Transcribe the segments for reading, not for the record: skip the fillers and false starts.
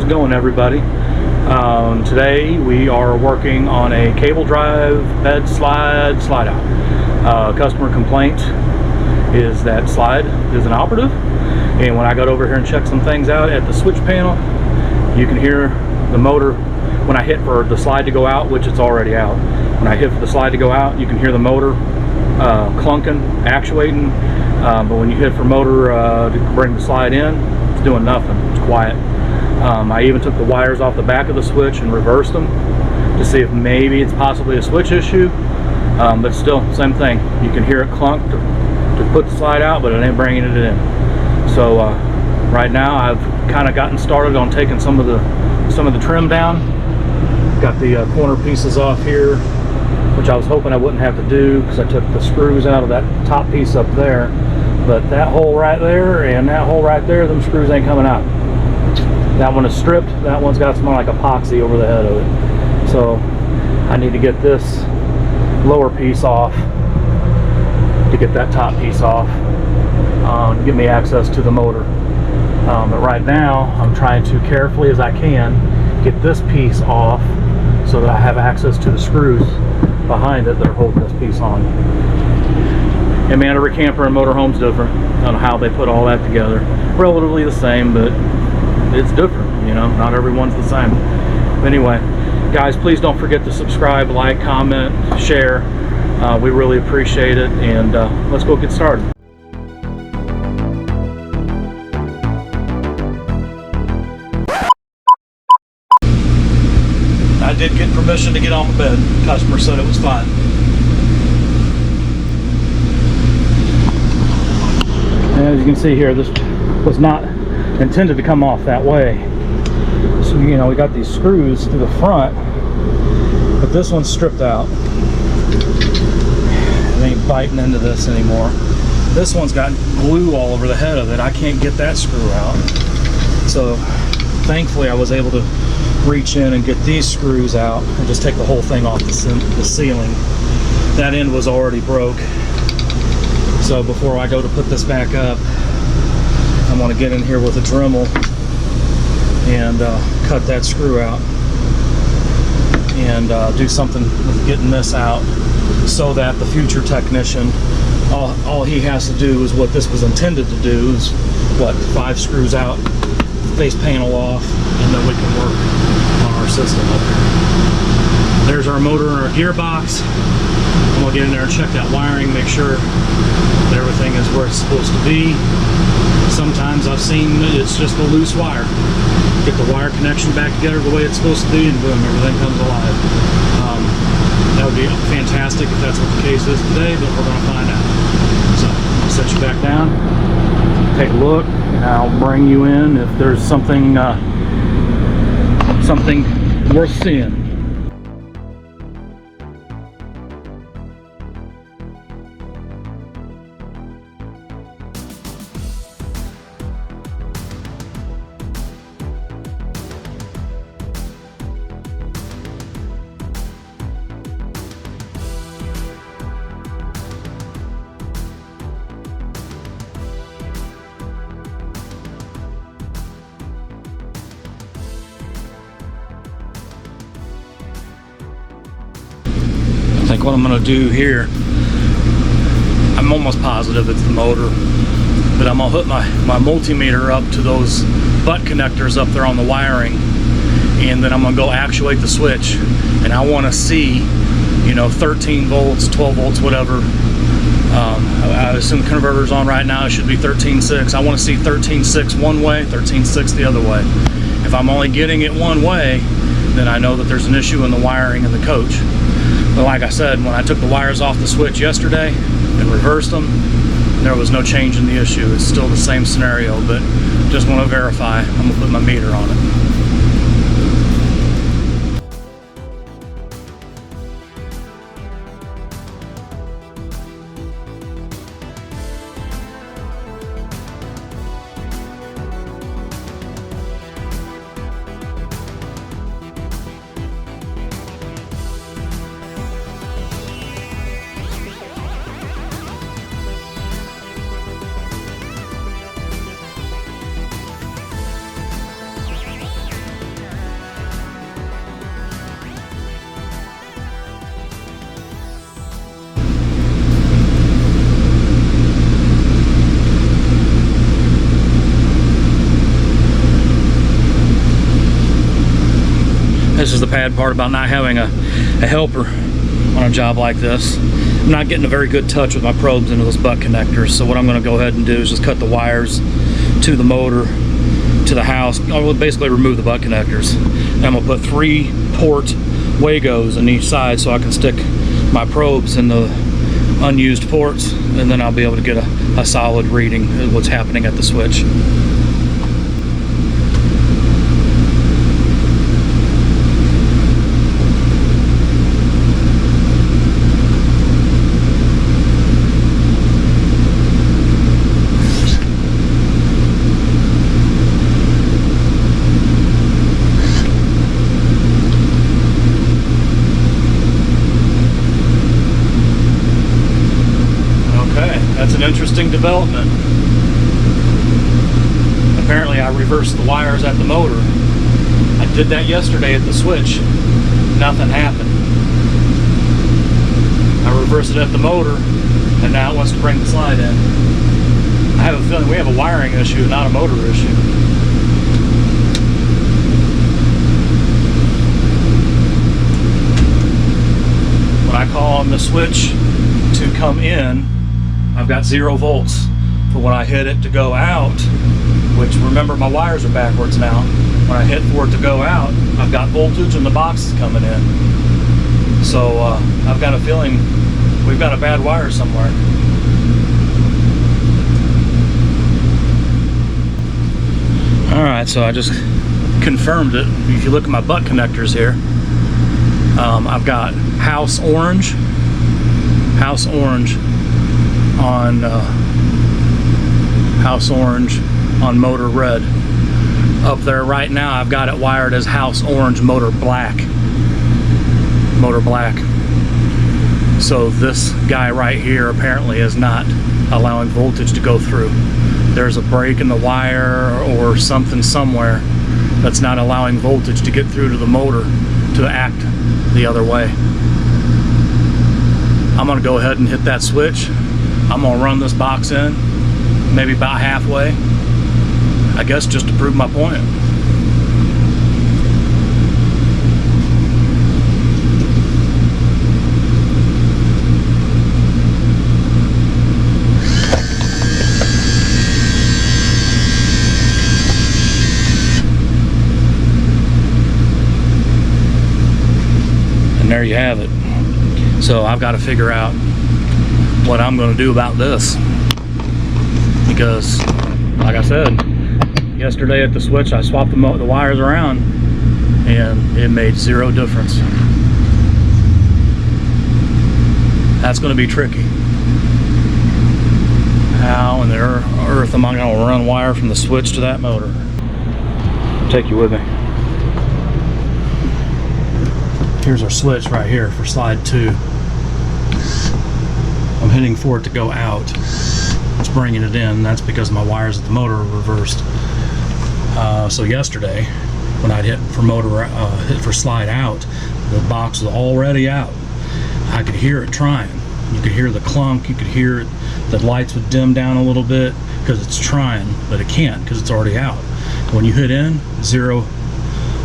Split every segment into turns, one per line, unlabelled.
How's it going, everybody? Today we are working on a cable drive bed slide out. Customer complaint is that slide is inoperative, and when I got over here and checked some things out at the switch panel, you can hear the motor when I hit for the slide to go out, which it's already out. When I hit for the slide to go out, you can hear the motor clunking, actuating, but when you hit for motor to bring the slide in, it's doing nothing. It's quiet. I even took the wires off the back of the switch and reversed them to see if maybe it's possibly a switch issue, but still, same thing. You can hear it clunk to put the slide out, but it ain't bringing it in. So right now I've kind of gotten started on taking some of the trim down. Got the corner pieces off here, which I was hoping I wouldn't have to do because I took the screws out of that top piece up there, but that hole right there and that hole right there, them screws ain't coming out. That one is stripped. That one's got some like epoxy over the head of it. So I need to get this lower piece off to get that top piece off to give me access to the motor. But right now I'm trying to carefully as I can get this piece off so that I have access to the screws behind it that are holding this piece on. And man, every camper and motorhome's different on how they put all that together. Relatively the same, but it's different, you know, not everyone's the same. But anyway, guys, please don't forget to subscribe, like, comment, share. We really appreciate it, and let's go get started. I did get permission to get on the bed. The customer said it was fine. And as you can see here, this was not intended to come off that way. So, you know, we got these screws to the front, but this one's stripped out. It ain't biting into this anymore. This one's got glue all over the head of it. I can't get that screw out. So thankfully I was able to reach in and get these screws out and just take the whole thing off the ceiling. That end was already broke. So before I go to put this back up, I want to get in here with a Dremel and cut that screw out and do something with getting this out so that the future technician, all he has to do is what this was intended to do is, what, 5 screws out, face panel off, and then we can work on our system up here. There's our motor and our gearbox. I'm going to get in there and check that wiring, make sure that everything is where it's supposed to be. Sometimes I've seen it's just a loose wire. Get the wire connection back together the way it's supposed to be, and boom, everything comes alive. That would be fantastic if that's what the case is today, but we're going to find out. So I'll set you back down, take a look, and I'll bring you in if there's something worth seeing. I think what I'm going to do here, I'm almost positive it's the motor, but I'm going to hook my multimeter up to those butt connectors up there on the wiring, and then I'm going to go actuate the switch, and I want to see, you know, 13 volts, 12 volts, whatever. I assume the converter's on right now. It should be 13.6. I want to see 13.6 one way, 13.6 the other way. If I'm only getting it one way, then I know that there's an issue in the wiring in the coach. But like I said, when I took the wires off the switch yesterday and reversed them, there was no change in the issue. It's still the same scenario, but just want to verify. I'm going to put my meter on it. This is the bad part about not having a helper on a job like this. I'm not getting a very good touch with my probes into those butt connectors, so what I'm going to go ahead and do is just cut the wires to the motor, to the house. I'll basically remove the butt connectors. And I'm going to put 3 port Wagos on each side so I can stick my probes in the unused ports, and then I'll be able to get a solid reading of what's happening at the switch. That's an interesting development. Apparently I reversed the wires at the motor. I did that yesterday at the switch. Nothing happened. I reversed it at the motor, and now it wants to bring the slide in. I have a feeling we have a wiring issue, not a motor issue. When I call on the switch to come in, I've got 0 volts. For when I hit it to go out, which remember my wires are backwards now, when I hit for it to go out, I've got voltage and the box is coming in. So I've got a feeling we've got a bad wire somewhere. Alright, so I just confirmed it. If you look at my butt connectors here, I've got house orange on motor red. Up there right now I've got it wired as house orange motor black. So this guy right here apparently is not allowing voltage to go through. There's a break in the wire or something somewhere that's not allowing voltage to get through to the motor to act the other way. I'm gonna go ahead and hit that switch. I'm gonna run this box in, maybe about halfway, I guess, just to prove my point. And there you have it. So I've got to figure out what I'm going to do about this, because like I said yesterday at the switch, I swapped the wires around and it made 0 difference. That's going to be tricky. How in the earth am I going to run wire from the switch to that motor? I'll take you with me. Here's our switch right here for slide 2. I'm hitting for it to go out. It's bringing it in. That's because my wires at the motor are reversed. So yesterday, when I'd hit for slide out, the box was already out. I could hear it trying. You could hear the clunk. You could hear it. The lights would dim down a little bit because it's trying, but it can't because it's already out. When you hit in, 0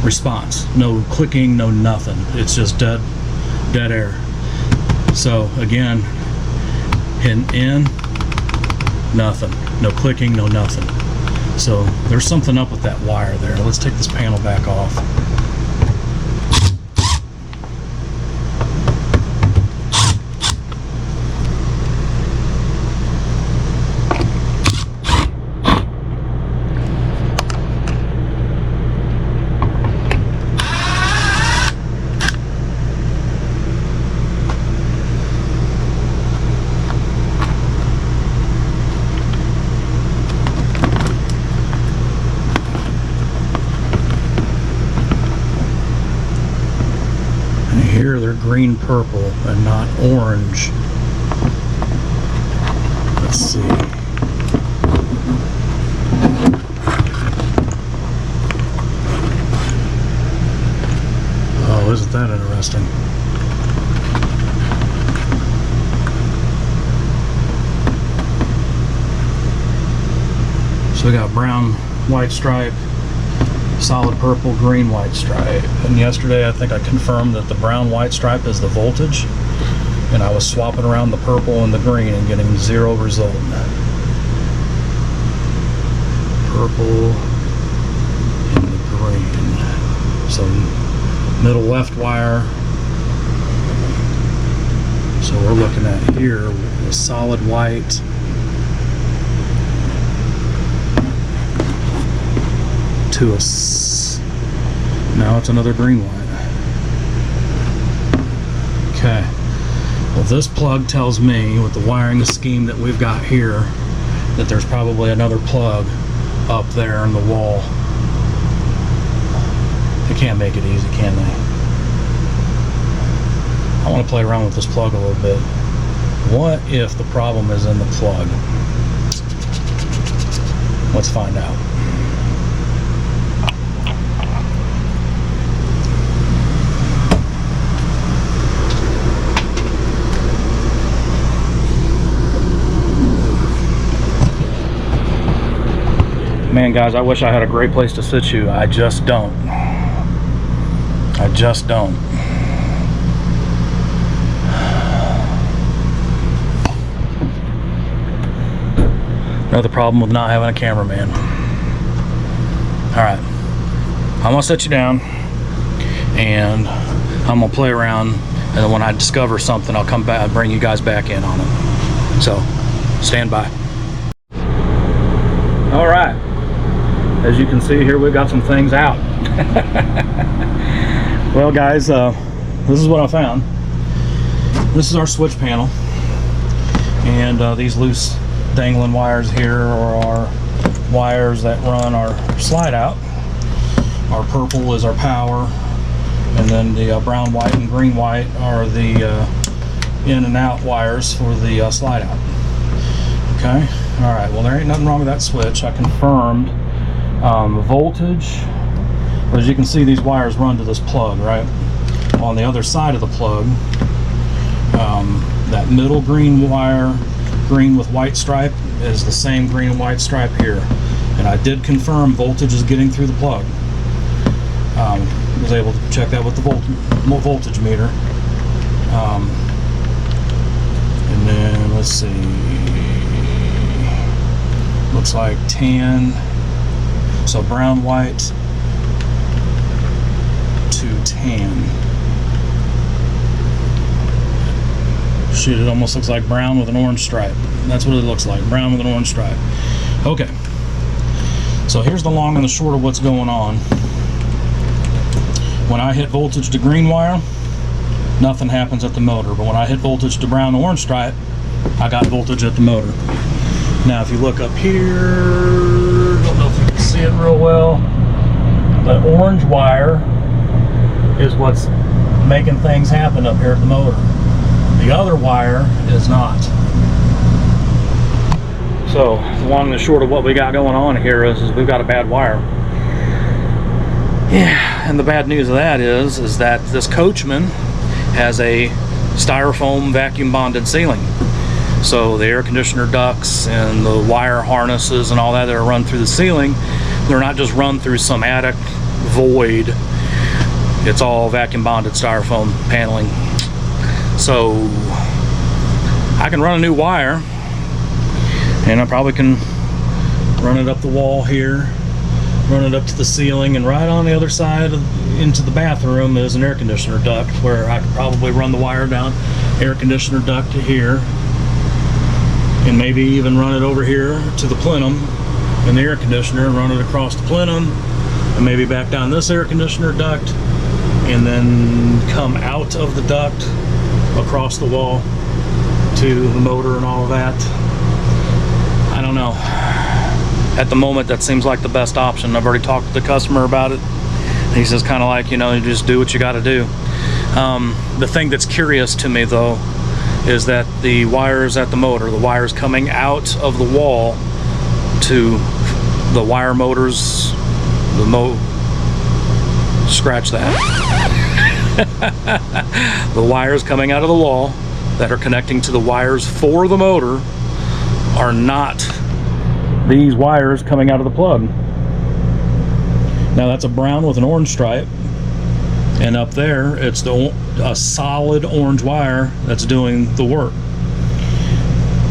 response. No clicking, no nothing. It's just dead air. So again, hitting in, nothing. No clicking, no nothing. So there's something up with that wire there. Let's take this panel back off. Here they're green purple and not orange. Let's see. Oh, isn't that interesting? So we got brown, white stripe, solid purple, green, white stripe. And yesterday I think I confirmed that the brown white stripe is the voltage, and I was swapping around the purple and the green and getting 0 result. Purple and the green. So middle left wire. So we're looking at here a solid white. To a now it's another green white. Okay. Well, this plug tells me with the wiring scheme that we've got here that there's probably another plug up there in the wall. They can't make it easy, can they? I want to play around with this plug a little bit. What if the problem is in the plug? Let's find out. Man, guys, I wish I had a great place to sit you. I just don't. I just don't. Another problem with not having a cameraman. Alright. I'm going to sit you down and I'm going to play around, and then when I discover something, I'll come back and bring you guys back in on it. So, stand by. Alright. As you can see here, we've got some things out. Well, guys, this is what I found. This is our switch panel, and these loose dangling wires here are our wires that run our slide out. Our purple is our power, and then the brown, white, and green, white are the in and out wires for the slide out. Okay. All right. Well, there ain't nothing wrong with that switch. I confirmed. Voltage, as you can see, these wires run to this plug, right? On the other side of the plug, that middle green wire, green with white stripe, is the same green and white stripe here. And I did confirm voltage is getting through the plug. Was able to check that with the voltage meter. And then let's see, looks like tan. So brown, white to tan. Shoot, it almost looks like brown with an orange stripe. That's what it looks like, brown with an orange stripe. Okay, so here's the long and the short of what's going on. When I hit voltage to green wire, nothing happens at the motor. But when I hit voltage to brown orange stripe, I got voltage at the motor. Now if you look up here, don't know if you can see it real well, the orange wire is what's making things happen up here at the motor. The other wire is not. So the long and the short of what we got going on here is we've got a bad wire. Yeah, and the bad news of that is that this Coachman has a styrofoam vacuum bonded ceiling. So the air conditioner ducts and the wire harnesses and all that are run through the ceiling. They're not just run through some attic void. It's all vacuum bonded styrofoam paneling. So I can run a new wire, and I probably can run it up the wall here, run it up to the ceiling, and right on the other side into the bathroom is an air conditioner duct where I could probably run the wire down air conditioner duct to here, and maybe even run it over here to the plenum in the air conditioner and run it across the plenum, and maybe back down this air conditioner duct, and then come out of the duct across the wall to the motor and all of that. I don't know. At the moment, that seems like the best option. I've already talked to the customer about it. He says kind of like, you know, you just do what you got to do. The thing that's curious to me, though, is that the wires at the motor, the wires coming out of the wall to the wire motors, scratch that. The wires coming out of the wall that are connecting to the wires for the motor are not these wires coming out of the plug. Now that's a brown with an orange stripe, and up there it's a solid orange wire that's doing the work.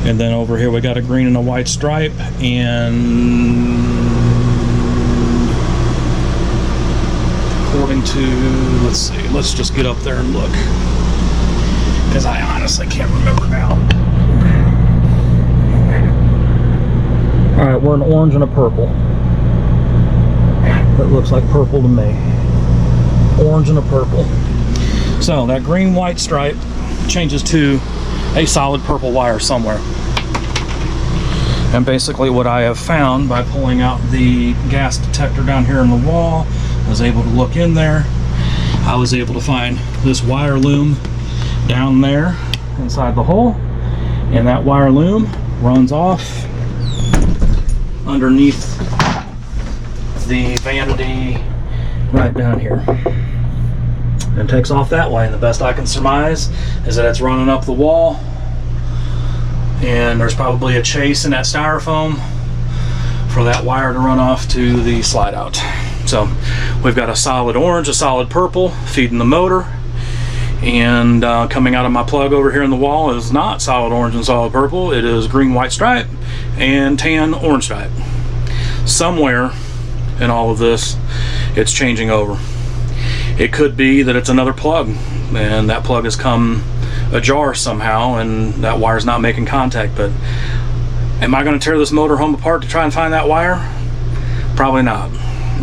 And then over here we got a green and a white stripe, and according to, let's see, let's just get up there and look, because I honestly can't remember now. All right, we're an orange and a purple. That looks like purple to me. Orange and a purple. So that green white stripe changes to a solid purple wire somewhere. And basically what I have found by pulling out the gas detector down here in the wall, I was able to look in there. I was able to find this wire loom down there inside the hole, and that wire loom runs off underneath the vanity right down here and takes off that way. And the best I can surmise is that it's running up the wall, and there's probably a chase in that styrofoam for that wire to run off to the slide out. So we've got a solid orange, a solid purple feeding the motor, and coming out of my plug over here in the wall is not solid orange and solid purple. It is green white stripe and tan orange stripe. Somewhere in all of this it's changing over. It could be that it's another plug, and that plug has come ajar somehow and that wire's not making contact. But am I going to tear this motor home apart to try and find that wire? Probably not.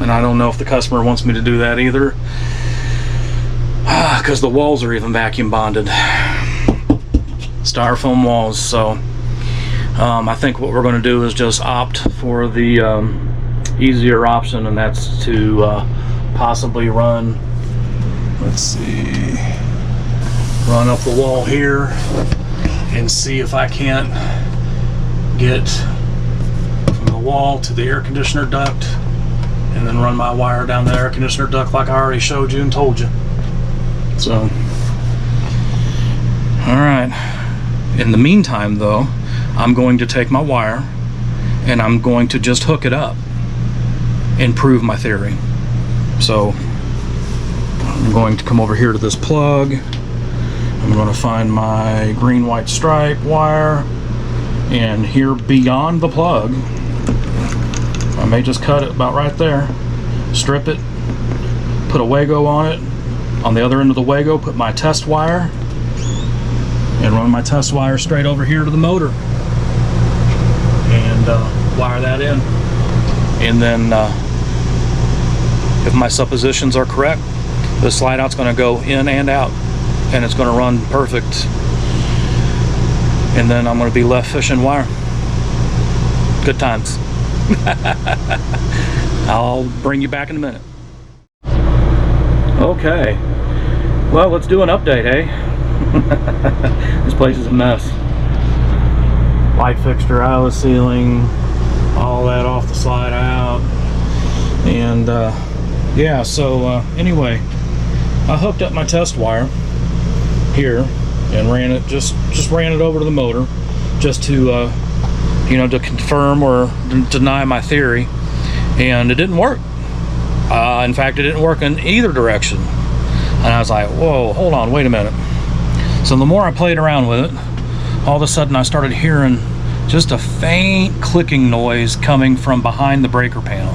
And I don't know if the customer wants me to do that either, because the walls are even vacuum bonded, styrofoam walls. So I think what we're going to do is just opt for the easier option, and that's to possibly run, let's see, run up the wall here and see if I can't get from the wall to the air conditioner duct, and then run my wire down the air conditioner duct like I already showed you and told you. So, alright. In the meantime though, I'm going to take my wire and I'm going to just hook it up and prove my theory. So, I'm going to come over here to this plug. I'm going to find my green white stripe wire, and here beyond the plug, I may just cut it about right there, strip it, put a Wago on it. On the other end of the Wago, put my test wire, and run my test wire straight over here to the motor, and wire that in. And then if my suppositions are correct, the slide out's going to go in and out, and it's going to run perfect, and then I'm going to be left fishing wire. Good times. I'll bring you back in a minute. Okay, well, let's do an update, eh? This place is a mess. Light fixture, IO sealing, all that off the slide out. And yeah, so anyway, I hooked up my test wire here and ran it, just ran it over to the motor, just to you know, to confirm or deny my theory, and it didn't work. In fact, it didn't work in either direction. And I was like, whoa, hold on, wait a minute. So the more I played around with it, all of a sudden I started hearing just a faint clicking noise coming from behind the breaker panel.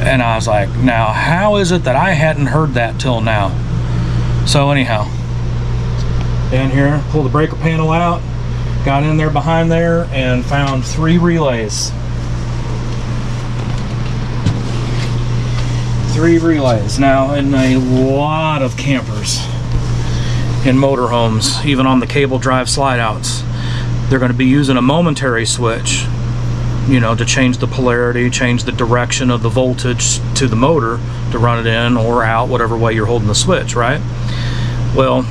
And I was like, now how is it that I hadn't heard that till now? So anyhow, down here, pull the breaker panel out, got in there behind there and found 3 relays. 3 relays. Now, in a lot of campers, in motorhomes, even on the cable drive slide outs, they're going to be using a momentary switch, you know, to change the polarity, change the direction of the voltage to the motor to run it in or out, whatever way you're holding the switch, right? Well,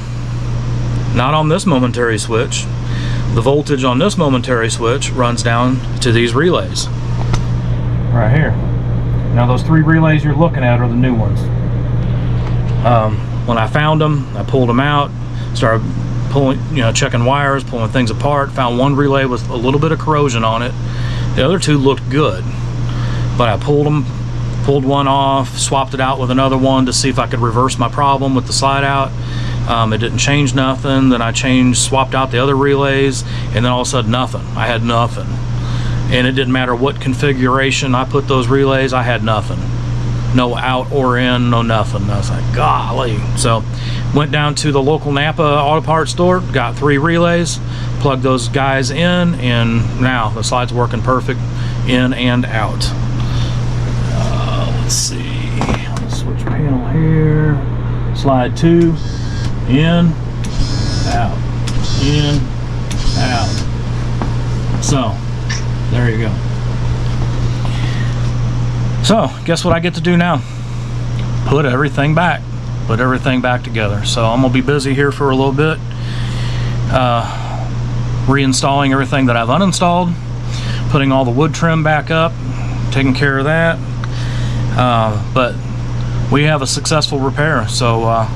not on this momentary switch. The voltage on this momentary switch runs down to these relays right here. Now those 3 relays you're looking at are the new ones. When I found them, I pulled them out, started pulling, you know, checking wires, pulling things apart, found one relay with a little bit of corrosion on it. The other 2 looked good, but I pulled them Pulled one off, swapped it out with another one to see if I could reverse my problem with the slide out. It didn't change nothing. Then I swapped out the other relays, and then all of a sudden nothing. I had nothing. And it didn't matter what configuration I put those relays, I had nothing. No out or in, no nothing. I was like, golly. So went down to the local Napa auto parts store, got 3 relays, plugged those guys in, and now the slide's working perfect in and out. Let's see, I'll switch panel here. Slide 2, in, out, in, out. So, there you go. So, guess what I get to do now? Put everything back. Put everything back together. So, I'm going to be busy here for a little bit. Reinstalling everything that I've uninstalled. Putting all the wood trim back up. Taking care of that. But we have a successful repair. So,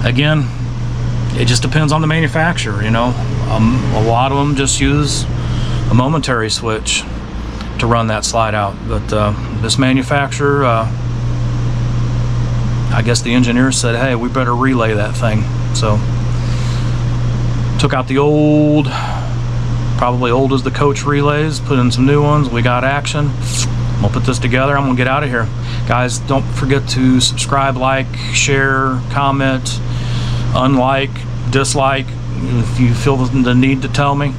again, it just depends on the manufacturer, you know. A lot of them just use a momentary switch to run that slide out, but this manufacturer, I guess the engineers said, hey, we better relay that thing. So took out the old, probably old as the coach relays, put in some new ones. We got action. I'm gonna put this together. I'm gonna get out of here, guys. Don't forget to subscribe, like, share, comment, unlike, dislike if you feel the need to tell me.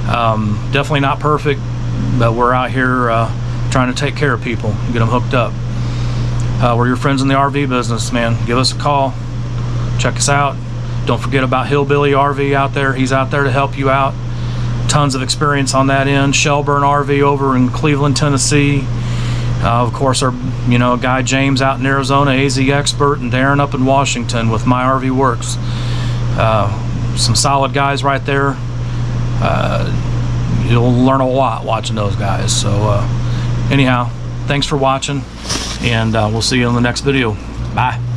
Definitely not perfect, but we're out here trying to take care of people, get them hooked up. We're your friends in the RV business, man. Give us a call, check us out. Don't forget about Hillbilly RV out there. He's out there to help you out. Tons of experience on that end. Shelburne RV over in Cleveland, Tennessee. Of course, our guy James out in Arizona, AZ Expert, and Darren up in Washington with My RV Works. Some solid guys right there. You'll learn a lot watching those guys. So anyhow, thanks for watching, and we'll see you in the next video. Bye.